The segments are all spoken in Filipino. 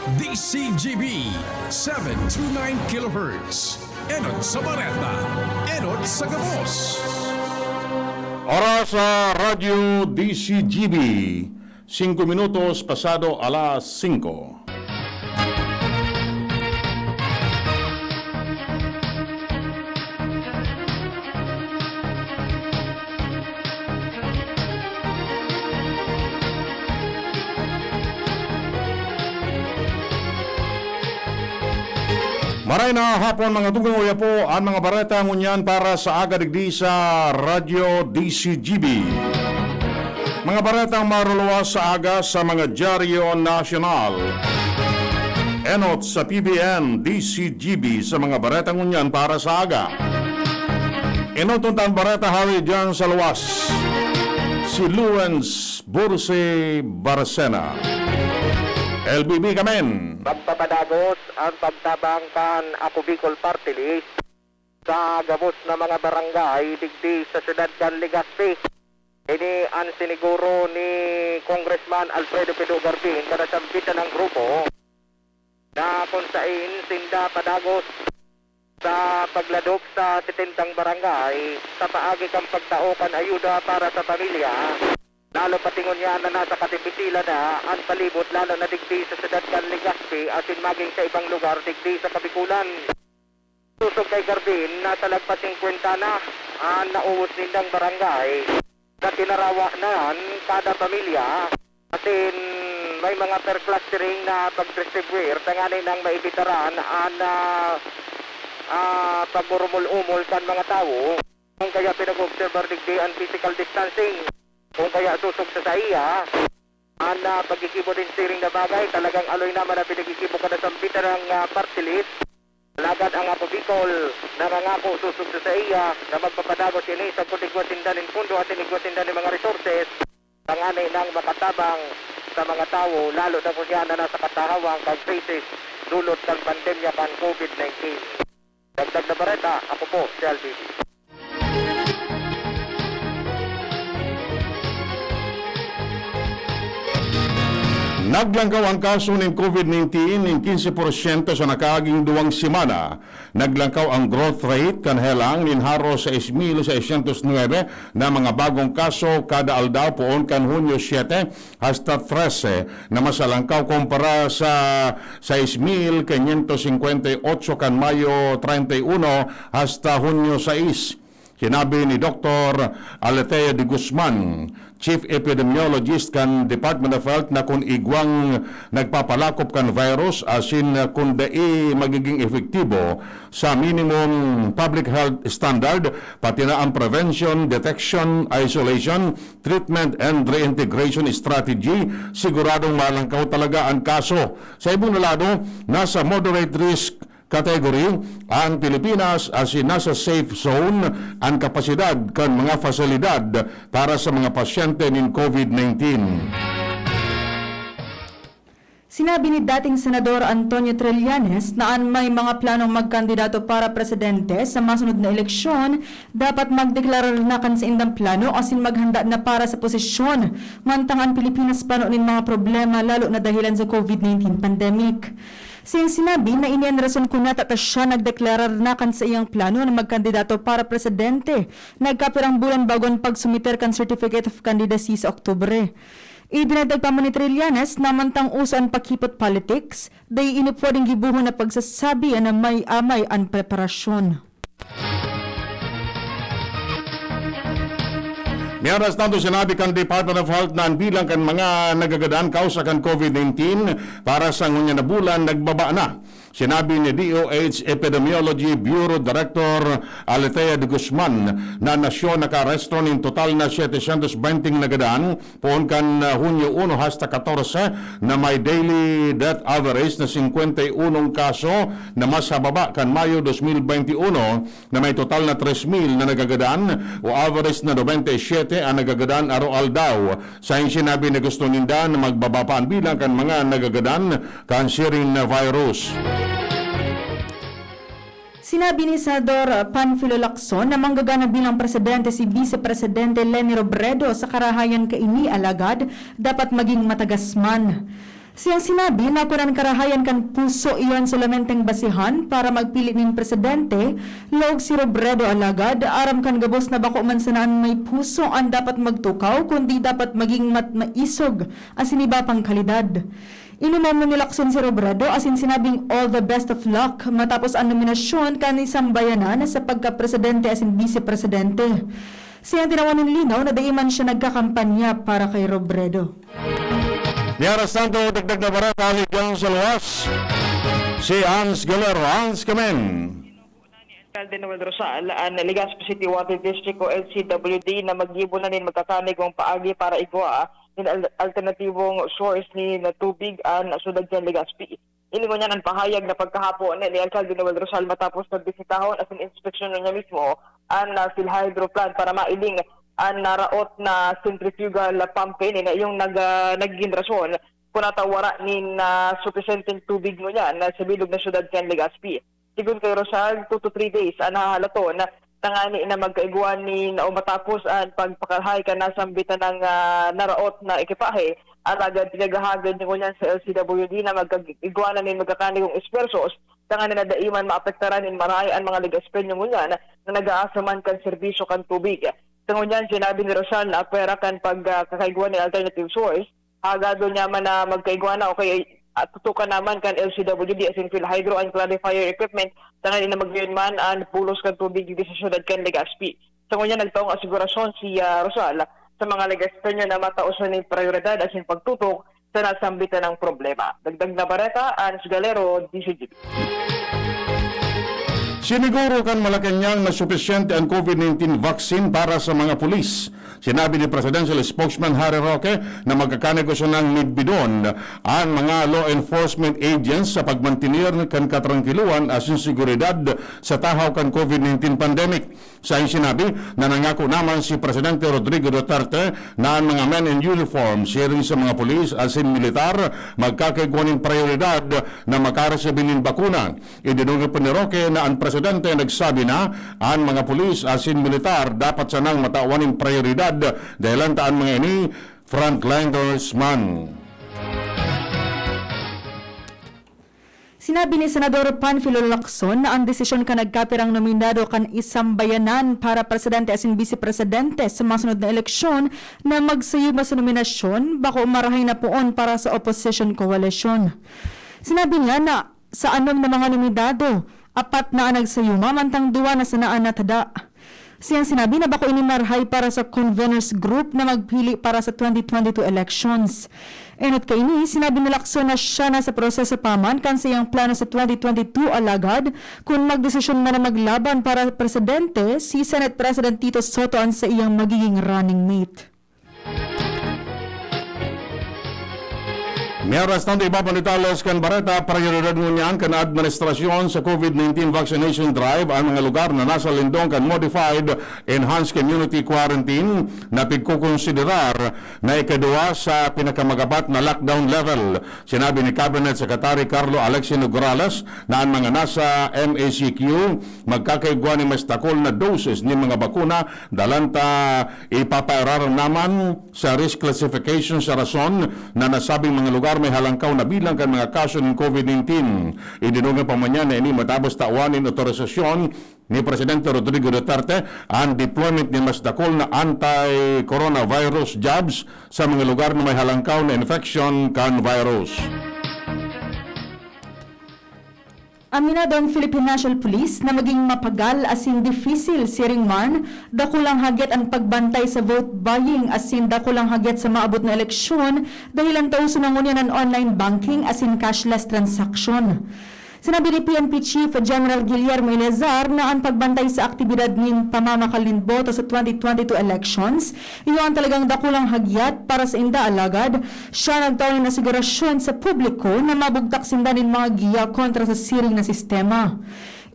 DCGB 729 kHz. Enot sa Bareta, Enot sa Gabos. Oras sa Radyo DCGB, 5 minutos pasado alas 5. Maray na hapon mga tugang uya po ang mga bareta ngunyan para sa aga digdi sa Radyo DCGB. Mga bareta maruluwas sa aga sa mga dyaryo nasyonal. Enot sa PBN DCGB sa mga bareta ngunyan para sa aga. Enot untang bareta hawi dyan sa luwas. Si Luens Burse Barcena. LBB kamen. Magpapadagos ang pagtabang kan Ako Bicol Party List sa gabos na mga barangay digdi sa siyudad kan Legazpi. Ini ang siniguro ni Congressman Alfredo Pedro Garbin kada sambitan ng grupo na kung saan sinda padagos sa pagladok sa 70 barangay sa paagi kang pagtaokan ayuda para sa pamilya. Lalo patingon niya na nasa katipitila na ang palibot lalo na digdi sa siyudad kan Legazpi asin maging sa ibang lugar digdi sa Kabikulan. Susog kay Garbin na talagpas 50 na ang nauwos nindang barangay na tinarawa na kada pamilya asin may mga per clustering na pag-distribuer tanganin ng maibitaran ang pagmurumul-umul kan mga tao kung kaya pinag-observer digdi ang physical distancing. Kung kaya susog sa iya, ang pagkikibo din steering na bagay, talagang aloy naman na pinagikibo ka na sambitan ng party list. Lagad ang Ako Bicol, nangangako susog sa iya na magpapadagos ini sa kutigwasindan ng pundo at inigwasindan ng mga resources. Tanganay ng makatabang sa mga tao, lalo na kung yan na nasa katahawang pag-faces dulot ng pandemya kan COVID-19. Dagdag na bareta, ako po, si LBB. Naglangkaw ang kaso ng COVID-19 ng 15% sa nakaaging 2 semana. Naglangkaw ang growth rate kanhelang ninharo sa 6,609 na mga bagong kaso kada aldaw poon kan Hunyo 7 hasta 13 na masalangkaw kumpara sa 6,558 kan Mayo 31 hasta Hunyo 6. Sinabi ni Dr. Aletea de Guzman, Chief Epidemiologist kan Department of Health na kung igwang nagpapalakop kan virus asin kung dai magiging efektibo sa minimum public health standard pati na ang prevention, detection, isolation, treatment and reintegration strategy siguradong malangkaw talaga ang kaso. Sa ibang lado, nasa moderate risk category ang Pilipinas as nasa safe zone ang kapasidad kan mga fasilidad para sa mga pasyente ng COVID-19. Sinabi ni dating Senador Antonio Trillanes na may mga planong magkandidato para presidente sa masunod na eleksyon, dapat magdeklarar na kan sa indang plano asin maghanda na para sa posisyon. Mantang ang Pilipinas panunin mga problema lalo na dahilan sa COVID-19 pandemic. Siyang sinabi na iniyan rason kung natatas siya nagdeklarar na kan sa iyang plano na magkandidato para presidente. Nagkapirang bulan bago ang pagsumiter kan Certificate of Candidacy sa Oktubre. Idinagdag pa mo ni Trillanes na mantang uso ang pagkipot politics, day inupoding gibuhon na pagsasabi na may amay ang preparasyon. Miyaras tanto sinabi kan Department of Health na ang bilang kan mga nagagadaan kausa kan COVID-19 para sa ngunya na bulan nagbaba na. Sinabi ni DOH Epidemiology Bureau Director Aletea de Guzman na nasyon nakaresto ng total na 720 nagadaan poon kan Hunyo 1 hasta 14 na may daily death average na 51 kaso na mas hababa kan Mayo 2021 na may total na 3,000 na nagagadaan o average na 97 ang nagagadaan araw-aldaw. Sa sinabi na gusto ninda na magbaba pa ang bilang kan mga nagagadaan kan sharing na virus. Sinabi ni Senador Panfilo Lacson na manggagana bilang presidente si Vice Presidente Leni Robredo sa karahayan kaini alagad dapat maging matagasman. Siyang sinabi na kunan karahayan kan puso iyon solamenteng basihan para magpili ning presidente, log si Robredo alagad, aram kan gabos na bako man sanaan may puso ang dapat magtukaw, kundi dapat maging maisog asin iba pang kalidad. Inumam na nilakson si Robredo asin sinabing all the best of luck matapos ang nominasyon kan isang bayanan sa pagka-presidente asin vice-presidente. Siyang tinawan ng linaw na daiman siya nagkakampanya para kay Robredo. Miaras tanto, dagdag na barata hanggang sa luwas. Si Hans Galero. Hans, kamen. Alcalde Noel Rosal ang Legazpi City Water District o LCWD na mag-ibo na nin magkakanig ng paagi para igwa ng alternatibong source ni na tubig ang sudad ng Legazpi. Ilingon niya ng pahayag na pagkahapon ni Alcalde Noel Rosal matapos nagbisitahon as in inspection niya mismo ang PhilHydro plant para mailing ang naraot na centrifugal pump na yung naging rason kung natawara ni sufficienteng tubig mo yan sa bilog na syudad ng Legazpi. Sigun kay Rosal, 2 to 3 days ang nahahalato na tangani na magkaiguan ni na matapos ang pagpakalhay ka nasambitan ng naraot na ekipahe at agad pinagahagad niyo niyan sa LCWD na magkaiguan na ni magkakanigong espersos tangani na daiman maapektaran in maray ang mga Legazpenyo niyan na nag-aasaman kan serbisyo kan tubig. Tangunyan, sinabi ni Rosal na pera kan pagkakaiguan ng alternative source, agado niya man na magkaiguan na o kaya tutukan naman kan LCWD as in PhilHydro and clarifier equipment tangan na magbiyon man ang pulos kan tubig di sa syudad kan Legazpi. Tangunyan, nagtaong asigurasyon si Rosal sa mga Legazpenyo na matausan ng prioridad as in pagtutok sa nasambitan ng problema. Dagdag na bareta, Ans Galero, DCGP. Siniguro kan Malacanang na sufisyente ang COVID-19 vaccine para sa mga pulis. Sinabi ni Presidential Spokesman Harry Roque na magkakanegosyo ng midbidon ang mga law enforcement agents sa pagmantinir kan katrangkiluan at seguridad sa tahaw kan COVID-19 pandemic. Sa sinabi na nangako naman si Presidente Rodrigo Duterte na ang mga men in uniform sharing sa mga pulis at sin militar magkakaiguanin prioridad na makaresibinin bakuna. Idinugay pa ni Roque na ang Presidente nagsabi na ang mga pulis at sin militar dapat sanang matawanin prioridad dahil taan mga ini frontliners man. Sinabi ni Senador Panfilo Lacson na ang desisyon ka nagkapirang nominado kan isang bayanan para presidente asin vice-presidente sa masunod na eleksyon na magsayuma sa nominasyon bako marahay na poon para sa opposition coalition. Sinabi niya na sa anom na mga nominado, 4 na ang nagsayuma mantang 2 na sanaan na tada. Siyang sinabi na bako inimarhay para sa conveners group na magpili para sa 2022 elections. Enot kay ini, sinabi ni Lacson na siya na sa proseso paman kan sa iyang plano sa 2022 alagad kung magdesisyon man na maglaban para presidente, si Senate President Tito Soto ang sa iyang magiging running mate. Miaras tanto iba panitalos kan bareta prioridad ngunyan kan administrasyon sa COVID-19 vaccination drive ang mga lugar na nasa lindong kan modified enhanced community quarantine na pigkukonsiderar na ikadua sa pinakamagabat na lockdown level. Sinabi ni Cabinet Secretary Carlo Alexi Nograles na ang mga nasa MACQ magkakaiguan ni mas takol na doses ni mga bakuna dalanta ipapairaran naman sa risk classification sa rason na nasabing mga lugar may halangkaw na bilang kan mga kaso ng COVID-19. Idinungan pa man niya na ini matapos tawanin otorisasyon ni Presidente Rodrigo Duterte ang deployment ni mas dakol na anti-coronavirus jabs sa mga lugar na may halangkaw na infection kan virus. Aminado ang Philippine National Police na maging mapagal asin difficile siring man, dakulang hagyat ang pagbantay sa vote buying asin dakulang hagyat sa maabot na eleksyon dahil ang tauso ng unya ng online banking asin cashless transaction. Sinabi ni PNP Chief General Guillermo Eleazar na ang pagbantay sa aktibidad ng pamamakalin boto sa 2022 elections, iyon talagang dakulang hagyat para sa inda alagad. Siya nagtawag ng asigurasyon sa publiko na mabugtak sindanin mga giya kontra sa siring na sistema.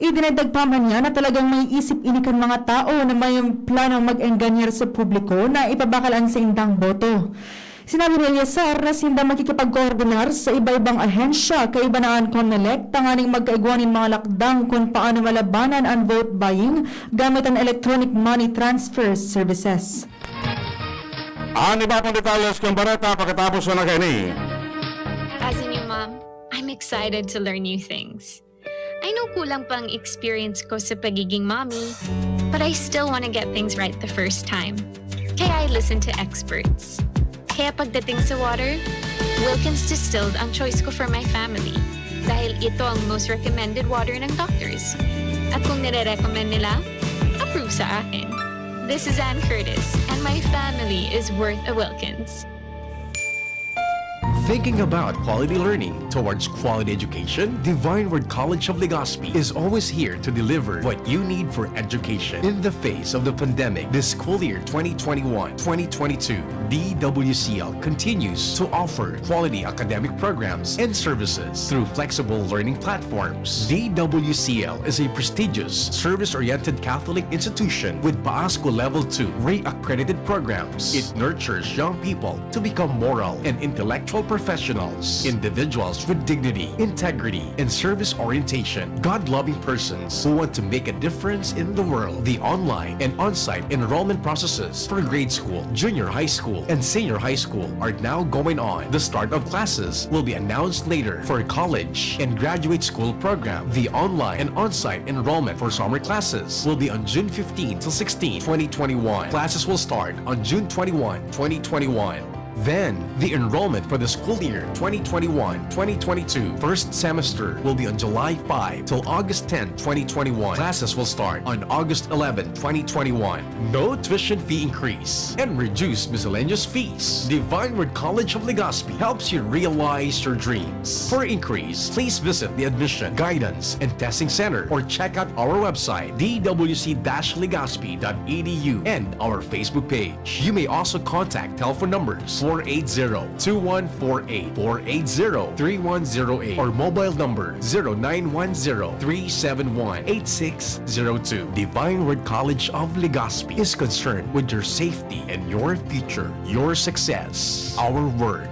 Idinagdag pa man niya na talagang may isip inikan mga tao na may planong mag-enganyer sa publiko na ipabakalan sa indang boto. Sinabi ni Eleazar na sinda makikipag-koordinar sa iba-ibang ahensya kay Banaan COMELEC tanganing magkaigwanin mga lakdang kung paano malabanan ang vote buying gamit ang electronic money transfer services. Ang iba pang detalles kang barata pagkatapos na nakaini. As I'm excited to learn new things. I know kulang pang experience ko sa pagiging mommy, but I still want to get things right the first time. Kaya I listen to experts. Kaya pagdating sa water, Wilkins Distilled ang choice ko for my family dahil ito ang most recommended water ng doctors. At kung nire-recommend nila, approve sa akin. This is Ann Curtis, and my family is worth a Wilkins. Thinking about quality learning towards quality education, Divine Word College of Legazpi is always here to deliver what you need for education. In the face of the pandemic, this school year 2021-2022, DWCL continues to offer quality academic programs and services through flexible learning platforms. DWCL is a prestigious, service-oriented Catholic institution with PAASCO Level 2 Ray-accredited programs. It nurtures young people to become moral and intellectual professionals, individuals with dignity, integrity, and service orientation, God-loving persons who want to make a difference in the world. The online and on-site enrollment processes for grade school, junior high school, and senior high school are now going on. The start of classes will be announced later. For college and graduate school program, the online and on-site enrollment for summer classes will be on June 15 to 16, 2021. Classes will start on June 21, 2021. Then, the enrollment for the school year 2021-2022 first semester will be on July 5 till August 10, 2021. Classes will start on August 11, 2021. No tuition fee increase and reduced miscellaneous fees. Divine Word College of Legazpi helps you realize your dreams. For increase, please visit the Admission, Guidance, and Testing Center or check out our website dwc-legazpi.edu and our Facebook page. You may also contact telephone numbers 480-2148, 480-3108, or mobile number 0910-371-8602. Divine Word College of Legazpi is concerned with your safety and your future, your success, our word.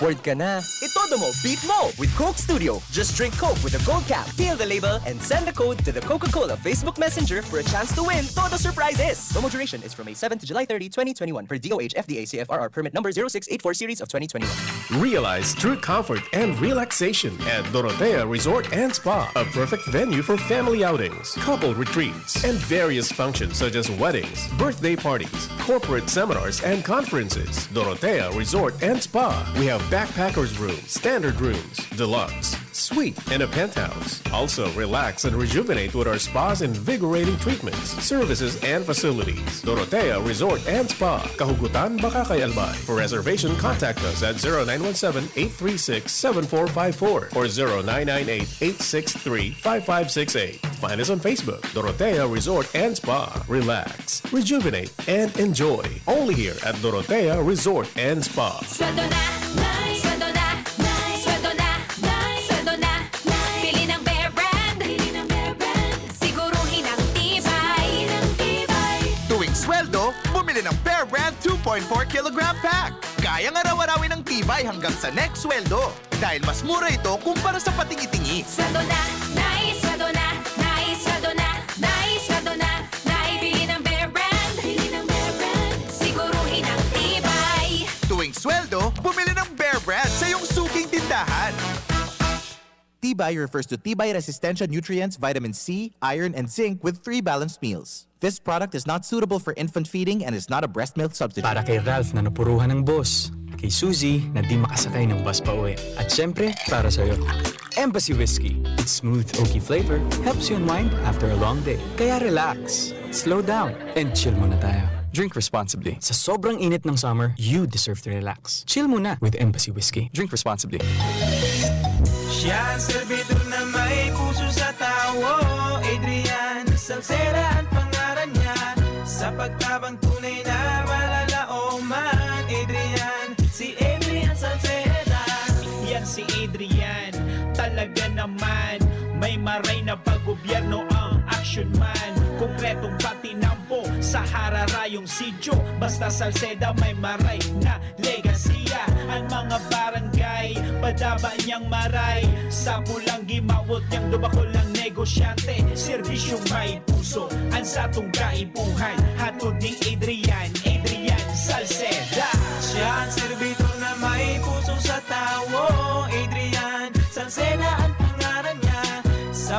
Word ka na. Itodo mo, beat mo with Coke Studio. Just drink Coke with a gold cap, peel the label, and send the code to the Coca-Cola Facebook Messenger for a chance to win Todo Surprises. Promo duration is from May 7 to July 30, 2021 for DOH FDA CFRR permit number 0684 series of 2021. Realize true comfort and relaxation at Dorotea Resort and Spa, a perfect venue for family outings, couple retreats, and various functions such as weddings, birthday parties, corporate seminars, and conferences. Dorotea Resort and Spa. We have backpackers room, standard rooms, deluxe, suite, and a penthouse. Also, relax and rejuvenate with our spa's invigorating treatments, services, and facilities. Dorotea Resort and Spa, Kahugutan, Bakakay, Albay. For reservation, contact us at 0917-836-7454 or 0998-863-5568. Find us on Facebook, Dorotea Resort and Spa. Relax, rejuvenate, and enjoy. Only here at Dorotea Resort and Spa. Sweldo na, sweldo na, sweldo na, sweldo na. Pili ng Bear Brand, siguruhin ang tibay. Tuwing sweldo, bumili ng Bear Brand 2.4 kilogram pack. Kayang araw-arawin ng tibay hanggang sa next sweldo. Dahil mas mura ito kumpara sa patingi-tingi. Sweldo na, sweldo na, sweldo na, sweldo na. Pili ng Bear Brand, siguruhin ang tibay. Tuwing sweldo, bumili ng Bear Brand sa iyong suking tindahan. Tibay refers to Tibay Resistensya nutrients, vitamin C, iron, and zinc with 3 balanced meals. This product is not suitable for infant feeding and is not a breast milk substitute. Para kay Ralph na napuruhan ng boss, kay Suzy na di makasakay ng bus pa uwi, at syempre, para sa'yo. Embassy Whiskey. Its smooth, oaky flavor helps you unwind after a long day. Kaya relax, slow down, and chill muna tayo. Drink responsibly. Sa sobrang init ng summer, you deserve to relax. Chill muna with Embassy Whiskey. Drink responsibly. Siya ang servidor na may puso sa tao, Adrian Salceda ang pangalan niya. Sa pagtabang tunay na malalaoman, Adrian, si Adrian Salceda. Yan si Adrian, talaga naman. May maray na pag-gobyerno ang action man. Konkretong patinampo sa hararayong sidyo. Basta Salceda may maray na legasiya. Ang mga barangay, padaba niyang maray. Sa pulang gimawot niyang dubakol ng negosyante. Serbisyong may puso, ang satong kaibuhan. Hatod ni Adrian Salceda. Siya ang servidor na may puso sa tao, Adrian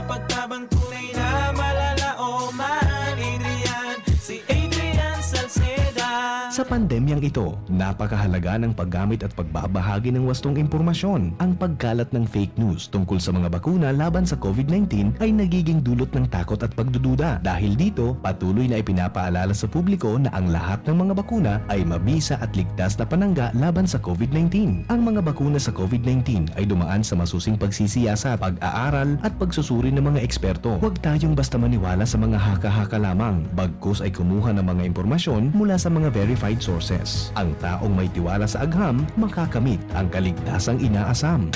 Sa pagtabang tunay na malalaoman, Adrian, si Adrian Salceda. Sa pandemyang ito, napakahalaga ng paggamit at pagbabahagi ng wastong impormasyon. Ang pagkalat ng fake news tungkol sa mga bakuna laban sa COVID-19 ay nagiging dulot ng takot at pagdududa. Dahil dito, patuloy na ipinapaalala sa publiko na ang lahat ng mga bakuna ay mabisa at ligtas na panangga laban sa COVID-19. Ang mga bakuna sa COVID-19 ay dumaan sa masusing pagsisiyasat, pag-aaral at pagsusuri ng mga eksperto. Huwag tayong basta maniwala sa mga haka-haka lamang, bagkus ay kumuha ng mga impormasyon mula sa mga verified sources. Ang taong may tiwala sa agham, makakamit ang kaligtasang inaasam.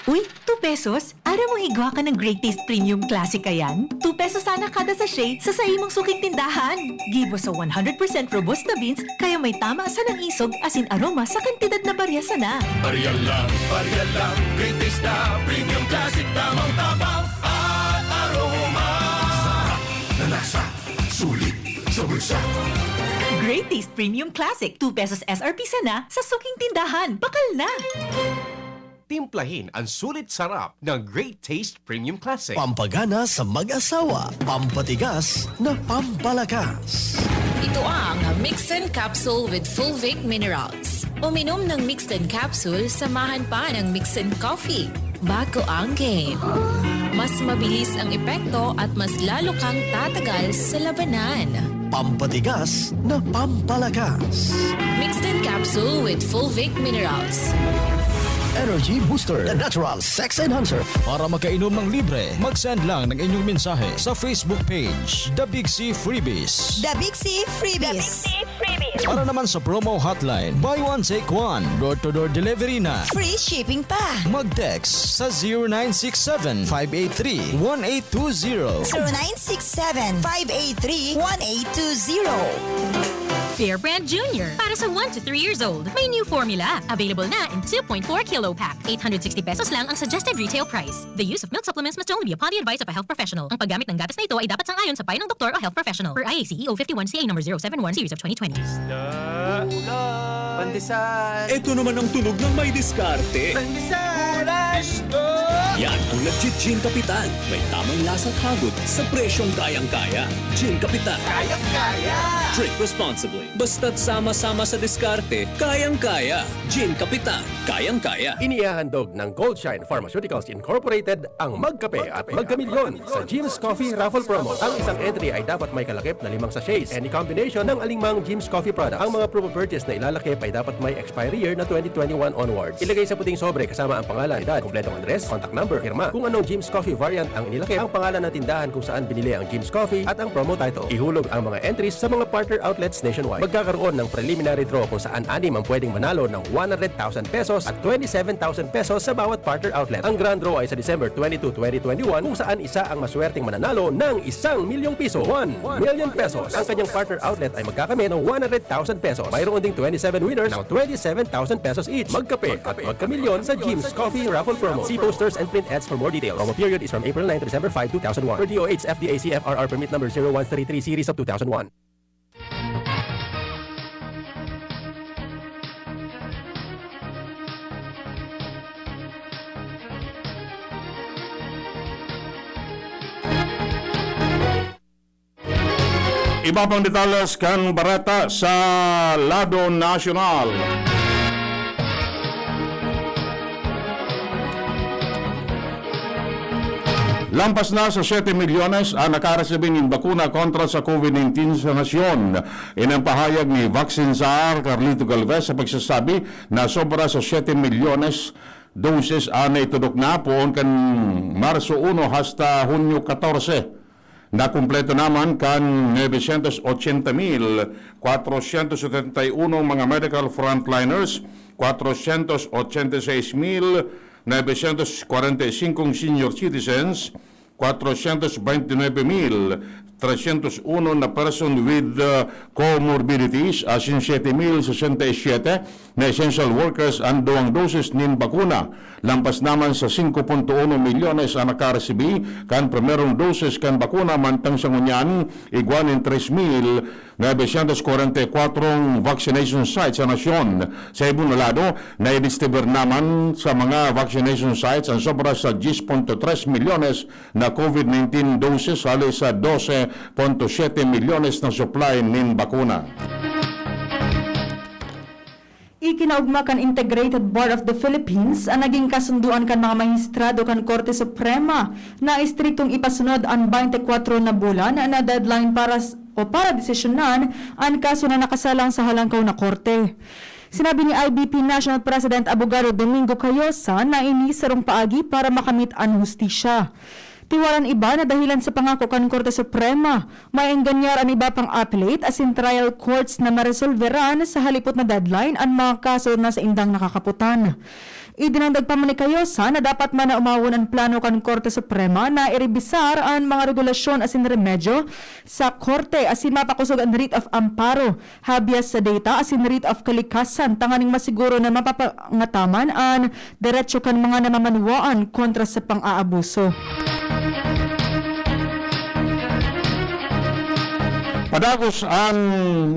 Uy, 2 pesos? Ara mo higwa ka ng Great Taste Premium Classic yan? 2 pesos sana kada sachet sa imong suking tindahan. Gibo sa 100% robusta beans, kaya may tama sa ng isog asin aroma sa kantidad na baryasa na. Barya lang, Great Taste na Premium Classic, tamang tabang at aroma. Sarap na lasa, sulit sa bulsa. Great Taste Premium Classic, 2 pesos SRP sana sa suking tindahan. Bakal na! Timplahin ang sulit sarap ng Great Taste Premium Classic. Pampagana sa mag-asawa, pampatigas na pampalakas. Ito ang Mixin Capsule with Fulvic Minerals. Uminom ng Mixin Capsule, samahan pa ng Mixin Coffee. Bago ang game. Mas mabilis ang epekto at mas lalo kang tatagal sa labanan. Pampatigas na pampalakas. Mixin Capsule with Fulvic Minerals. Energy Booster, the natural sex enhancer. Para makainom ng libre, mag-send lang ng inyong mensahe sa Facebook page, The Big C Freebies. The Big C Freebies. Para naman sa promo hotline, buy one take one, door-to-door delivery na. Free shipping pa. Mag-text sa 0967-583-1820. 0967-583-1820. Bear Brand Jr. Para sa 1 to 3 years old. May new formula. Available na in 2.4 kilo pack. 860 pesos lang ang suggested retail price. The use of milk supplements must only be upon the advice of a health professional. Ang paggamit ng gatas na ito ay dapat sang-ayon sa payo ng doktor o health professional. Per IACEO 51CA number 071 series of 2020. Pandesal. Ito naman ang tunog ng may diskarte. Pandesal. Yan ang legit Gin Kapitan. May tamang lasang hagod sa presyong kayang-kaya. Gin Kapitan. Kayang-kaya. Drink responsibly. Basta't sama-sama sa diskarte, kayang-kaya. Gin Kapitan. Kayang-kaya. Inihahandog ng Goldshine Pharmaceuticals Incorporated ang Magkape at Magkamilyon sa Jim's Coffee Raffle Promo. Ang isang entry ay dapat may kalakip na 5 sachets. Any combination ng alingmang Jim's Coffee product. Ang mga promo purchase na ilalakip ay dapat may expiry year na 2021 onwards. Ilagay sa puting sobre kasama ang pangalan, edad, kompletong address, contact number, firma. Kung anong Jim's Coffee variant ang inilakip, ang pangalan ng tindahan kung saan binili ang Jim's Coffee at ang promo title. Ihulog ang mga entries sa mga partner outlets nationwide. Magkakaroon ng preliminary draw kung saan 6 ang pwedeng manalo ng 100,000 pesos at 27,000 pesos sa bawat partner outlet. Ang grand draw ay sa December 22, 2021 kung saan isa ang maswerteng mananalo ng 1 milyong piso. 1 million pesos. Ang kanyang partner outlet ay magkakamit ng 100,000 pesos. Mayroon ding 27 winners ng 27,000 pesos each. Magkape at magkamilyon sa Jim's Coffee Raffle Promo. See posters and print ads for more details. Promo period is from April 9 to December 5, 2001. Per DOH FDA CFRR permit number 0133 series of 2001. Iba pang detalles kan barata sa Lado Nacional. Lampas na sa 7 milyones ang nakaresibing ng bakuna kontra sa COVID-19 sa nasyon. Inang pahayag ni Vaccine Czar Carlito Galvez sa pagsasabi na sobra sa 7 milyones doses na itudok na poon kan Marso 1 hasta Hunyo 14. Nakumpleto naman kan 980,471 mga medical frontliners, 486,945 senior citizens, 429,333 301 na person with comorbidities, asin 7,067 na essential workers ang 2 dosis nin bakuna. Lampas naman sa 5.1 milyones ang nakaresibi kan primerong dosis kan bakuna mantang sa ngunyan iguanin 3,944 vaccination sites sa nasyon. Sa ibang lado, na-distribuer naman sa mga vaccination sites ang sobra sa 10.3 milyones na COVID-19 doses halos sa 12.7 milyones na supply nin bakuna. Ikinaugma kan Integrated Board of the Philippines ang naging kasunduan kan mga mahistrado kan Korte Suprema na istriktong ipasunod ang 24 na bulan na deadline para desisyonan ang kaso na nakasalang sa halangkaw na korte. Sinabi ni IBP National President Abogado Domingo Cayosa na inisarong paagi para makamit ang hustisya. Tiwaran iba na dahilan sa pangako kan Korte Suprema, may engganyar ang iba pang appellate as in trial courts na maresolveran sa halipot na deadline ang mga kaso na sa indang nakakaputan. Idinandag pa man ni Cayosa na dapat man na umawon ang plano kan Korte Suprema na irebisar ang mga regulasyon as in remedyo sa Korte as in mapakusog ang writ of amparo, habeas sa data as in writ of kalikasan, tanganing masiguro na mapapangataman ang diretsyo kan mga namamanuwaan kontra sa pang-aabuso. Padagos ang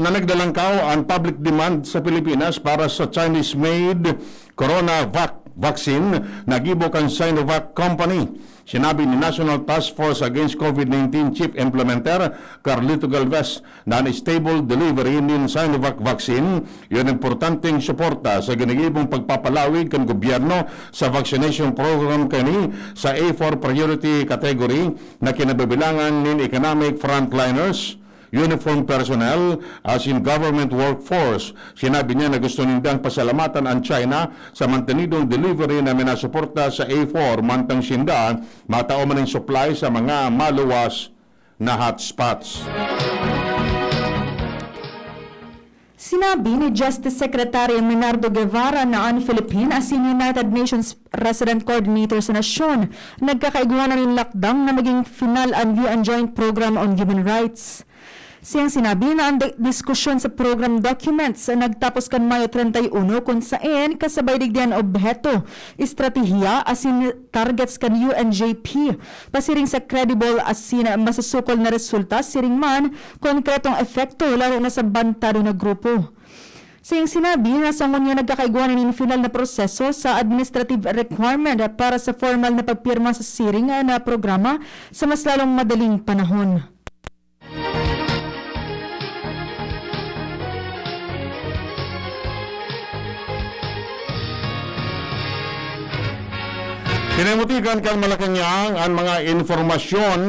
nanagdalangkaw ang public demand sa Pilipinas para sa Chinese-made CoronaVac vaccine na gibo kan Sinovac Company. Sinabi ni National Task Force Against COVID-19 Chief Implementer Carlito Galvez na ang stable delivery ng Sinovac vaccine yun importanteng suporta sa ginigibong pagpapalawig kan gobyerno sa vaccination program kani sa A4 priority category na kinabibilangan ng economic frontliners, uniform personnel as in government workforce. Sinabi niya na gusto nindang pasalamatan ang China sa mantenidong delivery na minasuporta sa A4 mantang sinda matao man ang supply sa mga maluwas na hotspots. Sinabi ni Justice Secretary Menardo Guevara na ang Philippine as in United Nations Resident Coordinator sa Nasyon nagkakaiguanan ng lakdang na maging final ang UN Joint Program on Human Rights. Siyang sinabi na ang diskusyon sa program documents nagtapos kan Mayo 31 kung saan kasabay digdian obheto, estratehiya asin targets kan UNJP pasiring sa credible asin masusukol na resulta siring man konkretong efekto lalo na sa bantado na grupo. Siyang sinabi na sa ngunya nagkakaiguanan ng final na proseso sa administrative requirement para sa formal na pagpirma sa siring na programa sa mas lalong madaling panahon. Pinamutikan kan Malacanang ang mga informasyon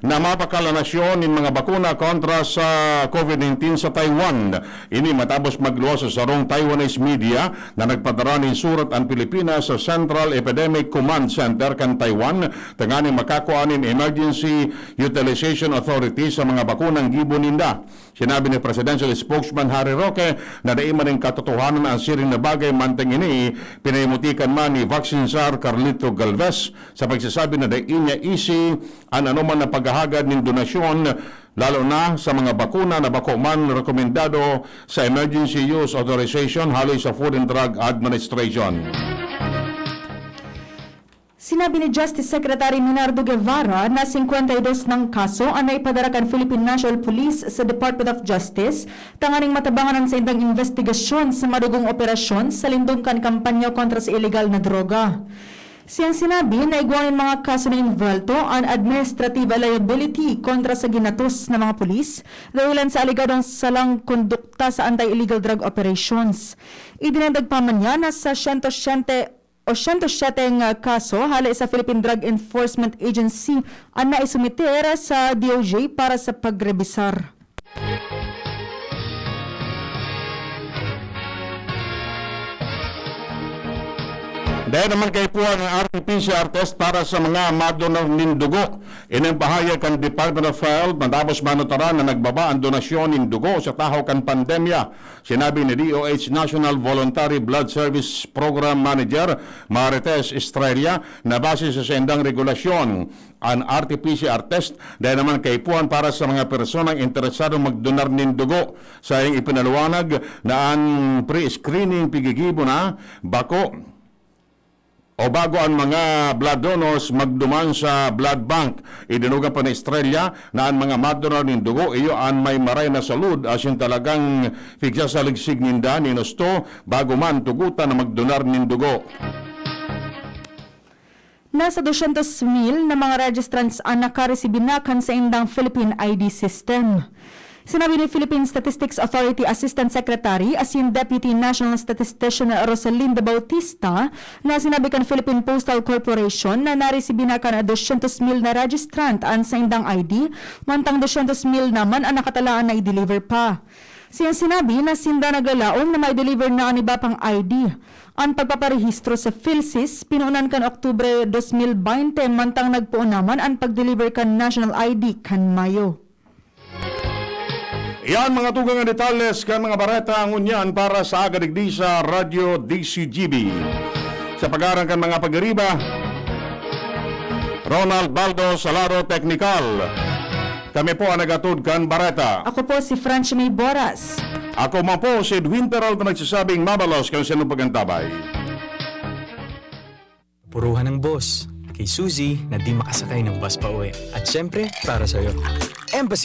na mapakalanasyon ng mga bakuna kontra sa COVID-19 sa Taiwan. Ini matapos magluwas sa sarong Taiwanese media na nagpadara ng surat ang Pilipinas sa Central Epidemic Command Center kan Taiwan tanganing makakuha ng Emergency Utilization Authority sa mga bakunang gibo ninda. Sinabi ni Presidential Spokesman Harry Roque na daiman ng katotohanan ang siring na bagay manteng ini pinamutikan man ni Vaccine Czar Carlito Galvez sa pagsasabi na daiin niya isi ang anuman na paghahagad ng donasyon lalo na sa mga bakuna na bako man rekomendado sa Emergency Use Authorization halos sa Food and Drug Administration. Sinabi ni Justice Secretary Menardo Guevara na 52 ng kaso ang naipadara kan Philippine National Police sa Department of Justice tanganing matabangan sa indang investigasyon sa madugong operasyon sa lindong kan kampanya kontra sa illegal na droga. Siyang sinabi na igwanin mga kaso na involto ang administrative liability kontra sa ginatos na mga pulis dahilan sa aligadong salang kondukta sa anti-illegal drug operations. Idinandag pa man niya na sa 107 kaso hali sa Philippine Drug Enforcement Agency ang naisumiter sa DOJ para sa pagrebisar. Dahil naman kay po ang RT-PCR test para sa mga madonor ng dugo. Inimpahayag kan Department of Health matapos manutaran na nagbaba ang donasyon ng dugo sa tahaw kan pandemya. Sinabi ni DOH National Voluntary Blood Service Program Manager Marites Estrella na base sa sendang regulasyon ang RT-PCR test dahil naman kay puan para sa mga personang interesadong magdonar ng dugo. Sa iyong ipinaluwanag na ang pre-screening pigigibo na bako o bago ang mga blood donors magduman sa blood bank. Idinugan pa ni Estrella na ang mga madonor ng dugo iyo ang may maray na salud asin talagang figsa sa ligsig ninda ni Nosto bago man tugutan na magdonar ng dugo. Nasa 200,000 na mga registrants ang nakaresibinakan sa indang Philippine ID system. Sinabi ni Philippine Statistics Authority Assistant Secretary asin Deputy National Statistician Rosalinda Bautista na sinabi kan Philippine Postal Corporation na naresibinakan 200,000 na registrant ang sa indang ID, mantang 200,000 naman ang nakatalaan na i-deliver pa. Siyang sinabi na sinda naglalaom na mai-deliver na ang iba pang ID. Ang pagpaparehistro sa PhilSys, pinuunan kan Oktubre 2020, mantang nagpuon naman ang pag-deliver kan National ID kan Mayo. Yan mga tugang nga detalles kan mga bareta ang unyan para sa agadigdi sa Radio DCGB. Sa pag-arang kan mga pag-ariba, Ronald Baldo Salaro Technical. Kami po ang nagatud kan bareta. Ako po si Francie May Boras. Ako man po si Edwin Peralta na nagsasabing mabalos kung sino pagantabay. Puruhan ng boss. Kay Suzy na di makasakay ng bus pa uwi. At syempre, para sa'yo. Embassy